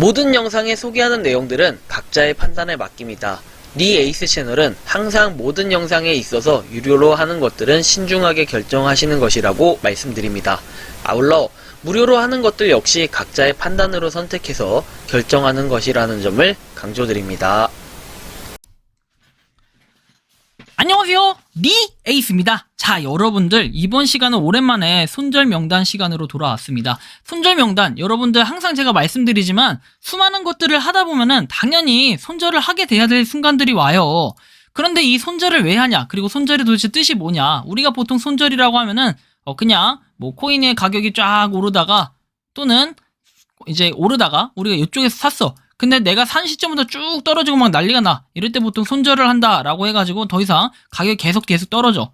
모든 영상에 소개하는 내용들은 각자의 판단에 맡깁니다. 니 에이스 채널은 항상 모든 영상에 있어서 유료로 하는 것들은 신중하게 결정하시는 것이라고 말씀드립니다. 아울러 무료로 하는 것들 역시 각자의 판단으로 선택해서 결정하는 것이라는 점을 강조드립니다. 안녕하세요, 니 에이스입니다. 자, 여러분들 이번 시간은 오랜만에 손절 명단 시간으로 돌아왔습니다. 손절 명단, 여러분들 항상 제가 말씀드리지만 수많은 것들을 하다 보면은 당연히 손절을 하게 돼야 될 순간들이 와요. 그런데 이 손절을 왜 하냐, 그리고 손절의 도대체 뜻이 뭐냐. 우리가 보통 손절이라고 하면은 그냥 뭐 코인의 가격이 쫙 오르다가 또는 이제 오르다가 우리가 이쪽에서 샀어. 근데 내가 산 시점부터 쭉 떨어지고 막 난리가 나. 이럴 때 보통 손절을 한다라고 해가지고 더 이상 가격이 계속 떨어져.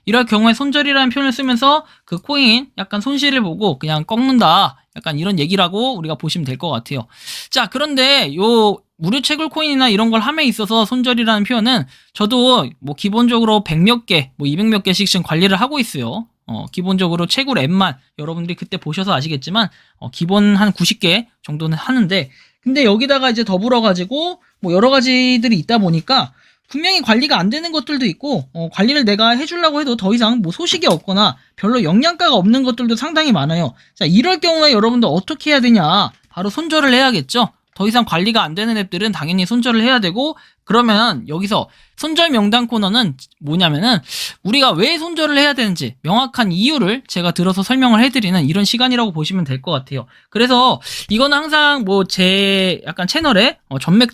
이럴 경우에 손절이라는 표현을 쓰면서 그 코인 약간 손실을 보고 그냥 꺾는다. 약간 이런 얘기라고 우리가 보시면 될 것 같아요. 자, 그런데 요 무료 채굴 코인이나 이런 걸 함에 있어서 손절이라는 표현은 저도 뭐 기본적으로 100몇 개, 뭐 200몇 개씩 지금 관리를 하고 있어요. 기본적으로 채굴 앱만 여러분들이 그때 보셔서 아시겠지만 기본 한 90개 정도는 하는데, 근데 여기다가 이제 더불어가지고 뭐 여러 가지들이 있다 보니까 분명히 관리가 안 되는 것들도 있고 관리를 내가 해주려고 해도 더 이상 뭐 소식이 없거나 별로 영양가가 없는 것들도 상당히 많아요. 자, 이럴 경우에 여러분들 어떻게 해야 되냐? 바로 손절을 해야겠죠. 더 이상 관리가 안 되는 앱들은 당연히 손절을 해야 되고, 그러면 여기서 손절 명단 코너는 뭐냐면은 우리가 왜 손절을 해야 되는지 명확한 이유를 제가 들어서 설명을 해드리는 이런 시간이라고 보시면 될 것 같아요. 그래서 이거는 항상 뭐 제 약간 채널에 전매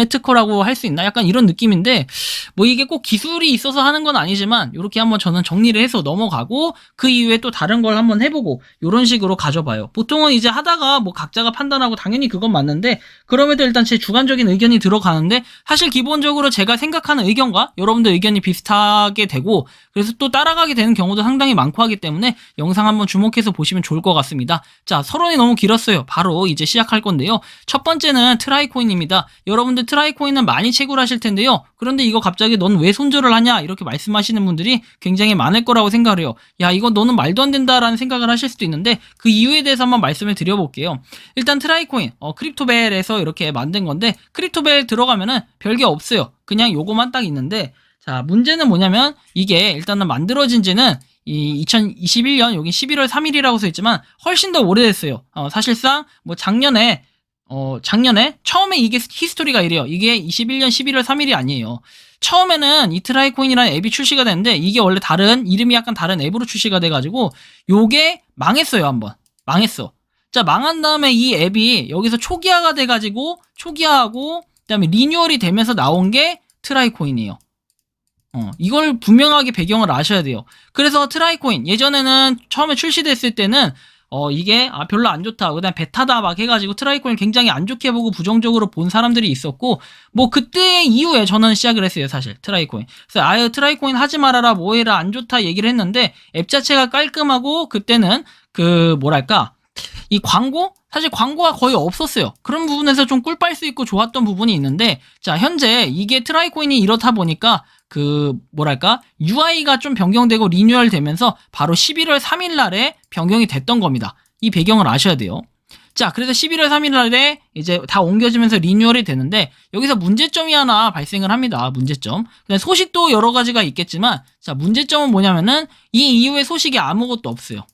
특허라고 할 수 있나? 약간 이런 느낌인데, 뭐 이게 꼭 기술이 있어서 하는 건 아니지만 이렇게 한번 저는 정리를 해서 넘어가고 그 이후에 또 다른 걸 한번 해보고 이런 식으로 가져봐요. 보통은 이제 하다가 뭐 각자가 판단하고 당연히 그건 맞는데, 그럼에도 일단 제 주관적인 의견이 들어가는데, 사실 기본적으로 제가 생각하는 의견과 여러분들 의견이 비슷하게 되고, 그래서 또 따라가게 되는 경우도 상당히 많고 하기 때문에 영상 한번 주목해서 보시면 좋을 것 같습니다. 자, 서론이 너무 길었어요. 바로 이제 시작할 건데요. 첫 번째는 트라이코인입니다. 여러분들 트라이코인은 많이 채굴하실 텐데요. 그런데 이거 갑자기 넌 왜 손절을 하냐 이렇게 말씀하시는 분들이 굉장히 많을 거라고 생각을 해요. 야, 이거 너는 말도 안 된다라는 생각을 하실 수도 있는데, 그 이유에 대해서 한번 말씀을 드려볼게요. 일단 트라이코인 크립토벨에서 이렇게 만든 건데, 크립토벨 들어가면은 별게 없어요. 그냥 요거만 딱 있는데, 자, 문제는 뭐냐면 이게 일단은 만들어진 지는 이 2021년 여기 11월 3일이라고 써 있지만 훨씬 더 오래됐어요. 사실상 뭐 작년에 처음에 이게 히스토리가 이래요. 이게 21년 11월 3일이 아니에요. 처음에는 이 트라이코인이라는 앱이 출시가 됐는데, 이게 원래 이름이 약간 다른 앱으로 출시가 돼가지고 요게 망했어요. 한번 망했어. 자, 망한 다음에 이 앱이 여기서 초기화가 돼가지고 초기화하고 그다음에 리뉴얼이 되면서 나온 게 트라이코인이에요. 이걸 분명하게 배경을 아셔야 돼요. 그래서 트라이코인 예전에는 처음에 출시됐을 때는 이게 별로 안 좋다, 그다음에 베타다 막 해가지고 트라이코인 굉장히 안 좋게 보고 부정적으로 본 사람들이 있었고, 뭐 그때 이후에 저는 시작을 했어요. 사실 트라이코인. 그래서 아예 트라이코인 하지 말아라, 뭐해라, 안 좋다 얘기를 했는데, 앱 자체가 깔끔하고 그때는 그 뭐랄까, 이 사실 광고가 거의 없었어요. 그런 부분에서 좀 꿀빨 수 있고 좋았던 부분이 있는데, 자, 현재 이게 트라이코인이 이렇다 보니까 그 뭐랄까, UI가 좀 변경되고 리뉴얼 되면서 바로 11월 3일 날에 변경이 됐던 겁니다. 이 배경을 아셔야 돼요. 자, 그래서 11월 3일 날에 이제 다 옮겨지면서 리뉴얼이 되는데, 여기서 문제점이 하나 발생을 합니다. 문제점. 그냥 소식도 여러 가지가 있겠지만, 자, 문제점은 뭐냐면은 이 이후에 소식이 아무것도 없어요.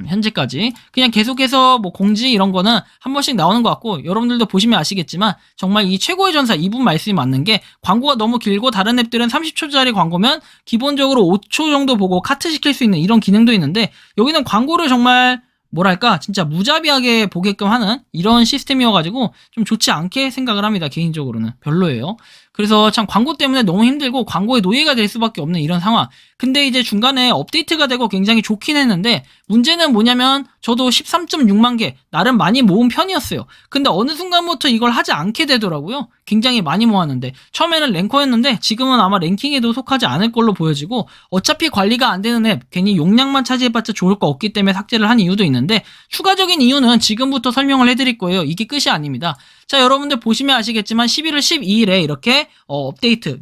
현재까지 그냥 계속해서 뭐 공지 이런 거는 한 번씩 나오는 것 같고, 여러분들도 보시면 아시겠지만 정말 이 최고의 전사 이분 말씀이 맞는 게, 광고가 너무 길고 다른 앱들은 30초짜리 광고면 기본적으로 5초 정도 보고 카트 시킬 수 있는 이런 기능도 있는데, 여기는 광고를 정말 뭐랄까 진짜 무자비하게 보게끔 하는 이런 시스템이어가지고 좀 좋지 않게 생각을 합니다. 개인적으로는 별로예요. 그래서 참 광고 때문에 너무 힘들고 광고에 노예가 될 수밖에 없는 이런 상황. 근데 이제 중간에 업데이트가 되고 굉장히 좋긴 했는데, 문제는 뭐냐면 저도 13.6만 개 나름 많이 모은 편이었어요. 근데 어느 순간부터 이걸 하지 않게 되더라고요. 굉장히 많이 모았는데, 처음에는 랭커였는데 지금은 아마 랭킹에도 속하지 않을 걸로 보여지고, 어차피 관리가 안 되는 앱, 괜히 용량만 차지해봤자 좋을 거 없기 때문에 삭제를 한 이유도 있는데, 추가적인 이유는 지금부터 설명을 해드릴 거예요. 이게 끝이 아닙니다. 자, 여러분들 보시면 아시겠지만 11월 12일에 이렇게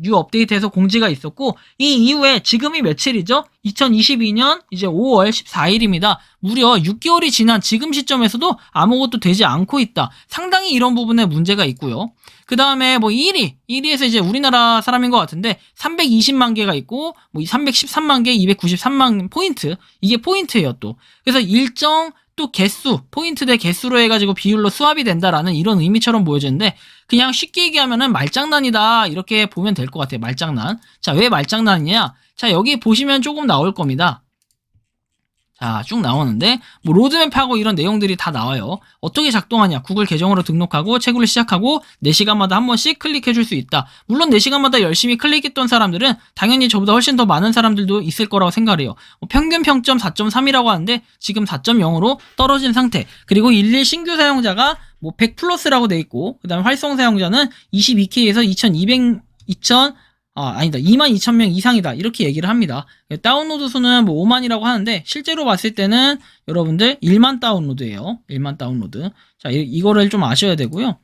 뉴 업데이트에서 공지가 있었고, 이 이후에 지금이 며칠이죠? 2022년 이제 5월 14일입니다. 무려 6개월이 지난 지금 시점에서도 아무것도 되지 않고 있다. 상당히 이런 부분에 문제가 있고요. 그 다음에 뭐 1위에서 이제 우리나라 사람인 것 같은데 320만 개가 있고, 뭐 313만 개, 293만 포인트. 이게 포인트예요, 또. 그래서 일정 또 개수, 포인트 대 개수로 해가지고 비율로 수합이 된다라는 이런 의미처럼 보여지는데, 그냥 쉽게 얘기하면은 말장난이다, 이렇게 보면 될 것 같아요. 말장난. 자, 왜 말장난이냐? 자, 여기 보시면 조금 나올 겁니다. 자, 쭉 나오는데, 뭐, 로드맵하고 이런 내용들이 다 나와요. 어떻게 작동하냐? 구글 계정으로 등록하고, 채굴을 시작하고, 4시간마다 한 번씩 클릭해줄 수 있다. 물론 4시간마다 열심히 클릭했던 사람들은 당연히 저보다 훨씬 더 많은 사람들도 있을 거라고 생각을 해요. 평균 평점 4.3이라고 하는데, 지금 4.0으로 떨어진 상태. 그리고 일일 신규 사용자가 뭐 100 플러스라고 돼 있고, 그 다음에 활성 사용자는 22K에서 22,000명 이상이다. 이렇게 얘기를 합니다. 다운로드 수는 뭐 5만이라고 하는데, 실제로 봤을 때는 여러분들 1만 다운로드예요. 1만 다운로드. 자, 이거를 좀 아셔야 되고요.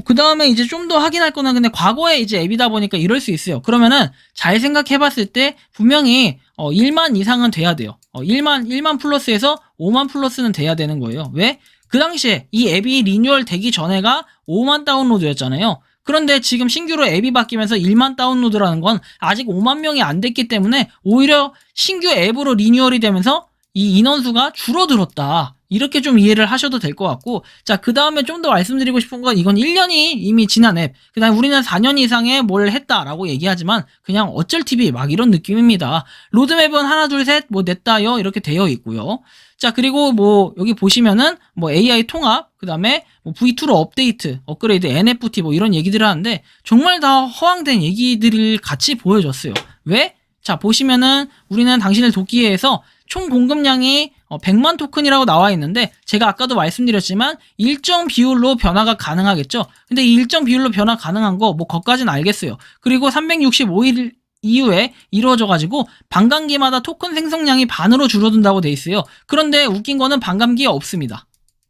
그 다음에 이제 좀 더 확인할 거는, 근데 과거에 이제 앱이다 보니까 이럴 수 있어요. 그러면은 잘 생각해 봤을 때 분명히 1만 이상은 돼야 돼요. 1만 플러스에서 5만 플러스는 돼야 되는 거예요. 왜? 그 당시에 이 앱이 리뉴얼 되기 전에가 5만 다운로드였잖아요. 그런데 지금 신규로 앱이 바뀌면서 1만 다운로드라는 건 아직 5만 명이 안 됐기 때문에 오히려 신규 앱으로 리뉴얼이 되면서 이 인원수가 줄어들었다. 이렇게 좀 이해를 하셔도 될 것 같고, 자, 그 다음에 좀 더 말씀드리고 싶은 건, 이건 1년이 이미 지난 앱, 그 다음에 우리는 4년 이상의 뭘 했다라고 얘기하지만 그냥 어쩔 TV 막 이런 느낌입니다. 로드맵은 하나 둘 셋 뭐 냈다요 이렇게 되어 있고요. 자, 그리고 뭐 여기 보시면은 뭐 AI 통합, 그 다음에 뭐 V2로 업데이트, 업그레이드, NFT 뭐 이런 얘기들을 하는데, 정말 다 허황된 얘기들을 같이 보여줬어요. 왜? 자, 보시면은 우리는 당신을 돕기 위해서 총 공급량이 100만 토큰이라고 나와 있는데, 제가 아까도 말씀드렸지만 일정 비율로 변화가 가능하겠죠. 근데 이 일정 비율로 변화 가능한 거 뭐 거기까지는 알겠어요. 그리고 365일 이후에 이루어져가지고 반감기마다 토큰 생성량이 반으로 줄어든다고 돼 있어요. 그런데 웃긴 거는 반감기가 없습니다.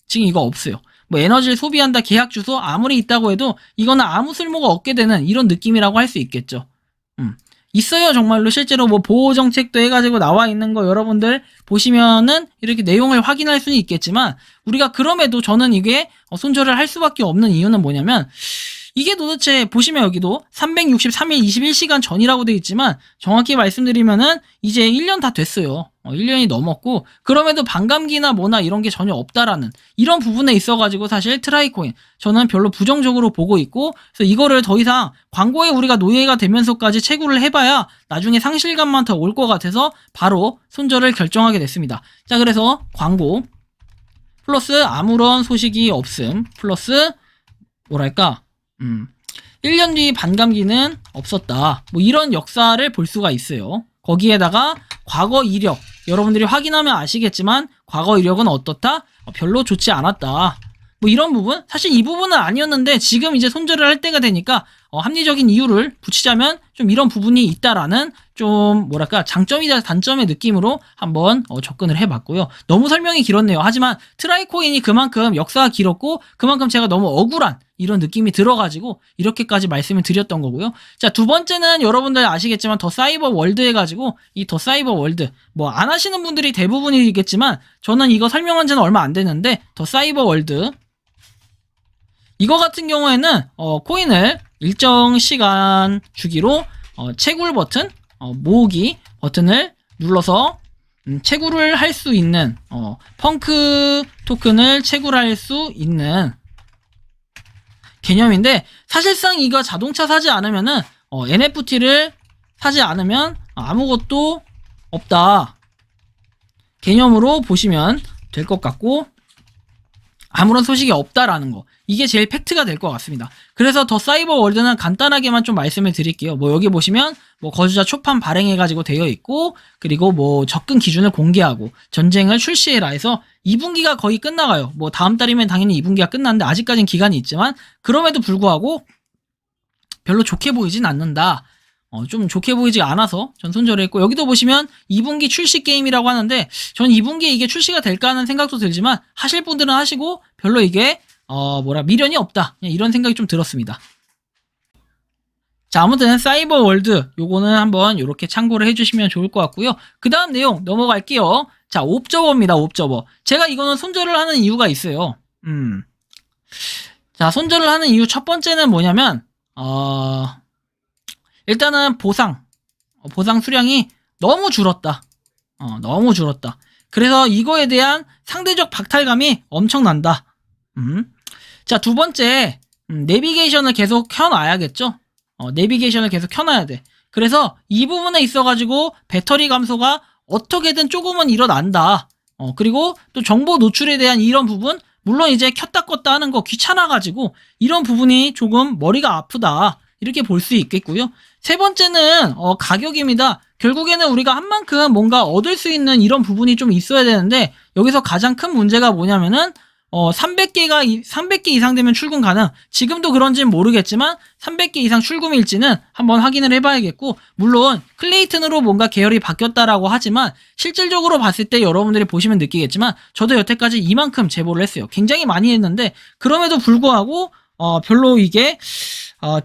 지금 이거 없어요. 뭐 에너지를 소비한다, 계약 주소 아무리 있다고 해도 이거는 아무 쓸모가 없게 되는 이런 느낌이라고 할 수 있겠죠. 있어요. 정말로 실제로 뭐 보호 정책도 해가지고 나와 있는 거 여러분들 보시면은 이렇게 내용을 확인할 수는 있겠지만, 우리가 그럼에도 저는 이게 손절을 할 수밖에 없는 이유는 뭐냐면, 이게 도대체 보시면 여기도 363일 21시간 전이라고 돼 있지만, 정확히 말씀드리면은 이제 1년 다 됐어요. 1년이 넘었고, 그럼에도 반감기나 뭐나 이런 게 전혀 없다라는 이런 부분에 있어가지고 사실 트라이코인 저는 별로 부정적으로 보고 있고, 그래서 이거를 더 이상 광고에 우리가 노예가 되면서까지 채굴을 해봐야 나중에 상실감만 더 올 것 같아서 바로 손절을 결정하게 됐습니다. 자, 그래서 광고 플러스 아무런 소식이 없음 플러스 뭐랄까 1년 뒤 반감기는 없었다. 뭐 이런 역사를 볼 수가 있어요. 거기에다가 과거 이력, 여러분들이 확인하면 아시겠지만 과거 이력은 어떻다? 별로 좋지 않았다. 뭐 이런 부분? 사실 이 부분은 아니었는데 지금 이제 손절을 할 때가 되니까 합리적인 이유를 붙이자면 좀 이런 부분이 있다라는 좀 뭐랄까 장점이자 단점의 느낌으로 한번 접근을 해봤고요. 너무 설명이 길었네요. 하지만 트라이코인이 그만큼 역사가 길었고 그만큼 제가 너무 억울한 이런 느낌이 들어가지고 이렇게까지 말씀을 드렸던 거고요. 자, 두 번째는 여러분들 아시겠지만 더 사이버 월드 해가지고 이 더 사이버 월드 뭐 안 하시는 분들이 대부분이겠지만 저는 이거 설명한 지는 얼마 안 됐는데 더 사이버 월드 이거 같은 경우에는 코인을 일정 시간 주기로 채굴 버튼, 모으기 버튼을 눌러서 채굴을 할 수 있는 펑크 토큰을 채굴할 수 있는 개념인데, 사실상 이거 자동차 사지 않으면은 NFT를 사지 않으면 아무것도 없다 개념으로 보시면 될 것 같고, 아무런 소식이 없다라는 거, 이게 제일 팩트가 될 것 같습니다. 그래서 더 사이버 월드는 간단하게만 좀 말씀을 드릴게요. 뭐 여기 보시면 뭐 거주자 초판 발행해가지고 되어 있고, 그리고 뭐 접근 기준을 공개하고 전쟁을 출시해라 해서 2분기가 거의 끝나가요. 뭐 다음 달이면 당연히 2분기가 끝났는데 아직까지는 기간이 있지만, 그럼에도 불구하고 별로 좋게 보이진 않는다. 좀 좋게 보이지 않아서 전 손절을 했고, 여기도 보시면 2분기 출시 게임이라고 하는데 전 2분기에 이게 출시가 될까 하는 생각도 들지만 하실 분들은 하시고 별로 이게 미련이 없다. 그냥 이런 생각이 좀 들었습니다. 자, 아무튼 사이버 월드 요거는 한번 요렇게 참고를 해주시면 좋을 것 같고요. 그 다음 내용 넘어갈게요. 자, 옵저버입니다. 옵저버. 제가 이거는 손절을 하는 이유가 있어요. 자, 손절을 하는 이유 첫 번째는 뭐냐면 일단은 보상 수량이 너무 줄었다. 너무 줄었다. 그래서 이거에 대한 상대적 박탈감이 엄청난다. 자, 두 번째, 내비게이션을 계속 켜놔야겠죠? 내비게이션을 계속 켜놔야 돼. 그래서 이 부분에 있어가지고 배터리 감소가 어떻게든 조금은 일어난다. 그리고 또 정보 노출에 대한 이런 부분, 물론 이제 켰다 껐다 하는 거 귀찮아가지고 이런 부분이 조금 머리가 아프다. 이렇게 볼 수 있겠고요. 세 번째는 가격입니다. 결국에는 우리가 한 만큼 뭔가 얻을 수 있는 이런 부분이 좀 있어야 되는데 여기서 가장 큰 문제가 뭐냐면은 300개 이상 되면 출금 가능. 지금도 그런지는 모르겠지만 300개 이상 출금일지는 한번 확인을 해봐야겠고, 물론 클레이튼으로 뭔가 계열이 바뀌었다라고 하지만 실질적으로 봤을 때 여러분들이 보시면 느끼겠지만 저도 여태까지 이만큼 제보를 했어요. 굉장히 많이 했는데 그럼에도 불구하고 별로 이게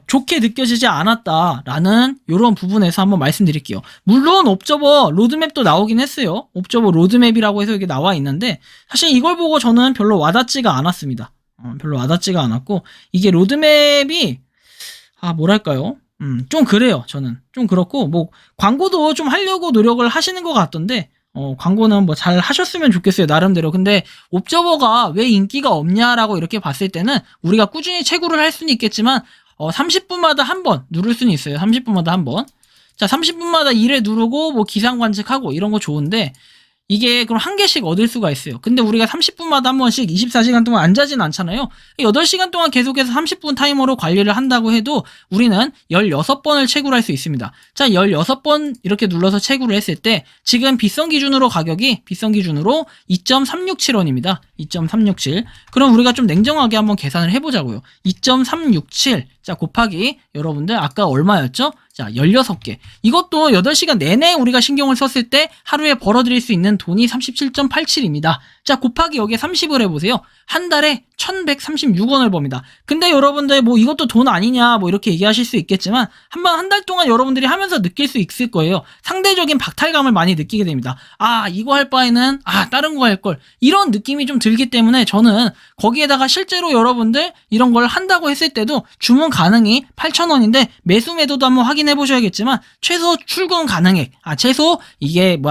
좋게 느껴지지 않았다라는 이런 부분에서 한번 말씀드릴게요. 물론 옵저버 로드맵도 나오긴 했어요. 옵저버 로드맵이라고 해서 이게 나와 있는데 사실 이걸 보고 저는 별로 와닿지가 않았습니다. 별로 와닿지가 않았고, 이게 로드맵이 뭐랄까요? 좀 그래요. 저는 좀 그렇고, 뭐 광고도 좀 하려고 노력을 하시는 것 같던데 광고는 뭐 잘 하셨으면 좋겠어요, 나름대로. 근데 옵저버가 왜 인기가 없냐라고 이렇게 봤을 때는 우리가 꾸준히 채굴을 할 수는 있겠지만 30분마다 한 번 누를 수는 있어요. 30분마다 한 번. 자, 30분마다 1회 누르고 뭐 기상 관측하고 이런 거 좋은데 이게 그럼 한 개씩 얻을 수가 있어요. 근데 우리가 30분마다 한 번씩 24시간 동안 안 자진 않잖아요. 8시간 동안 계속해서 30분 타이머로 관리를 한다고 해도 우리는 16번을 채굴할 수 있습니다. 자, 16번 이렇게 눌러서 채굴을 했을 때 지금 비선 기준으로 가격이 2.367원입니다. 2.367. 그럼 우리가 좀 냉정하게 한번 계산을 해보자고요. 2.367. 자, 곱하기 여러분들 아까 얼마였죠? 자, 16개. 이것도 8시간 내내 우리가 신경을 썼을 때 하루에 벌어들일 수 있는 돈이 37.87입니다. 자, 곱하기 여기에 30을 해보세요. 한 달에 1136원을 법니다. 근데 여러분들 뭐 이것도 돈 아니냐 뭐 이렇게 얘기하실 수 있겠지만 한 달 동안 여러분들이 하면서 느낄 수 있을 거예요. 상대적인 박탈감을 많이 느끼게 됩니다. 이거 할 바에는 다른 거 할 걸. 이런 느낌이 좀 들기 때문에 저는 거기에다가 실제로 여러분들 이런 걸 한다고 했을 때도 주문 가능이 8,000원인데 매수 매도도 한번 확인해 보셔야겠지만 최소 출금 가능액, 최소 이게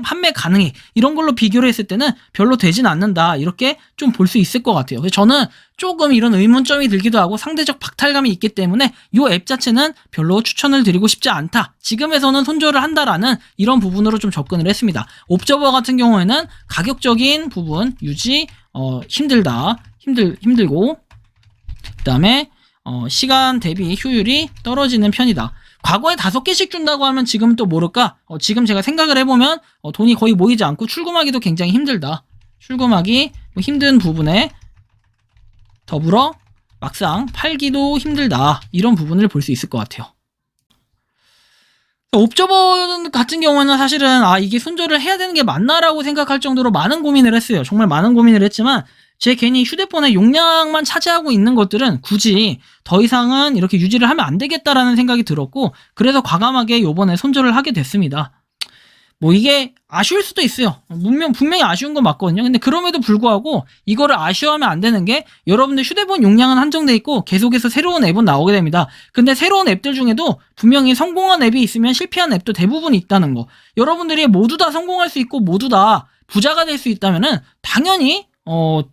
판매 가능액 이런 걸로 비교를 했을 때는 별로 되진 않는다. 이렇게 좀 볼 수 있을 것 같아요. 그래서 저는 조금 이런 의문점이 들기도 하고 상대적 박탈감이 있기 때문에 이 앱 자체는 별로 추천을 드리고 싶지 않다. 지금에서는 손절을 한다라는 이런 부분으로 좀 접근을 했습니다. 옵저버 같은 경우에는 가격적인 부분 유지 힘들다. 힘들고 그다음에 시간 대비 효율이 떨어지는 편이다. 과거에 5개씩 준다고 하면 지금은 또 모를까? 지금 제가 생각을 해보면 돈이 거의 모이지 않고 출금하기도 굉장히 힘들다. 출금하기 힘든 부분에 더불어 막상 팔기도 힘들다. 이런 부분을 볼 수 있을 것 같아요. 옵저버 같은 경우는 사실은 이게 손절을 해야 되는 게 맞나라고 생각할 정도로 많은 고민을 했어요. 정말 많은 고민을 했지만 제 괜히 휴대폰의 용량만 차지하고 있는 것들은 굳이 더 이상은 이렇게 유지를 하면 안 되겠다라는 생각이 들었고, 그래서 과감하게 요번에 손절을 하게 됐습니다. 뭐 이게 아쉬울 수도 있어요. 분명히 아쉬운 건 맞거든요. 근데 그럼에도 불구하고 이거를 아쉬워하면 안 되는 게 여러분들 휴대폰 용량은 한정돼 있고 계속해서 새로운 앱은 나오게 됩니다. 근데 새로운 앱들 중에도 분명히 성공한 앱이 있으면 실패한 앱도 대부분 있다는 거. 여러분들이 모두 다 성공할 수 있고 모두 다 부자가 될 수 있다면은 당연히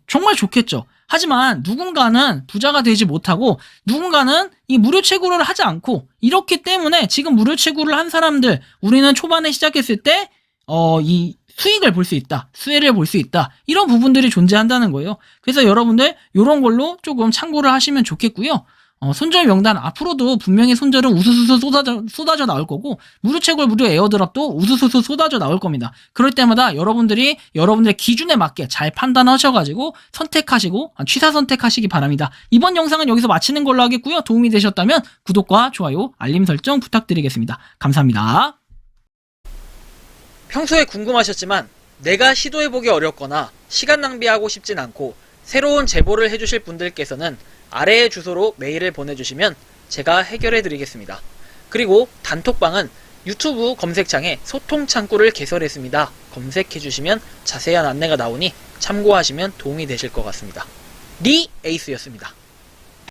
정말 좋겠죠. 하지만 누군가는 부자가 되지 못하고 누군가는 이 무료 채굴을 하지 않고, 이렇기 때문에 지금 무료 채굴을 한 사람들, 우리는 초반에 시작했을 때 이 수익을 볼 수 있다, 수혜를 볼 수 있다, 이런 부분들이 존재한다는 거예요. 그래서 여러분들 이런 걸로 조금 참고를 하시면 좋겠고요. 손절 명단 앞으로도 분명히 손절은 우수수수 쏟아져 나올 거고, 무료 채굴 무료 에어드랍도 우수수수 쏟아져 나올 겁니다. 그럴 때마다 여러분들의 기준에 맞게 잘 판단하셔가지고 선택하시고 취사 선택하시기 바랍니다. 이번 영상은 여기서 마치는 걸로 하겠고요. 도움이 되셨다면 구독과 좋아요, 알림 설정 부탁드리겠습니다. 감사합니다. 평소에 궁금하셨지만 내가 시도해보기 어렵거나 시간 낭비하고 싶진 않고 새로운 제보를 해주실 분들께서는 아래의 주소로 메일을 보내주시면 제가 해결해 드리겠습니다. 그리고 단톡방은 유튜브 검색창에 소통 창구를 개설했습니다. 검색해 주시면 자세한 안내가 나오니 참고하시면 도움이 되실 것 같습니다. 리 에이스였습니다.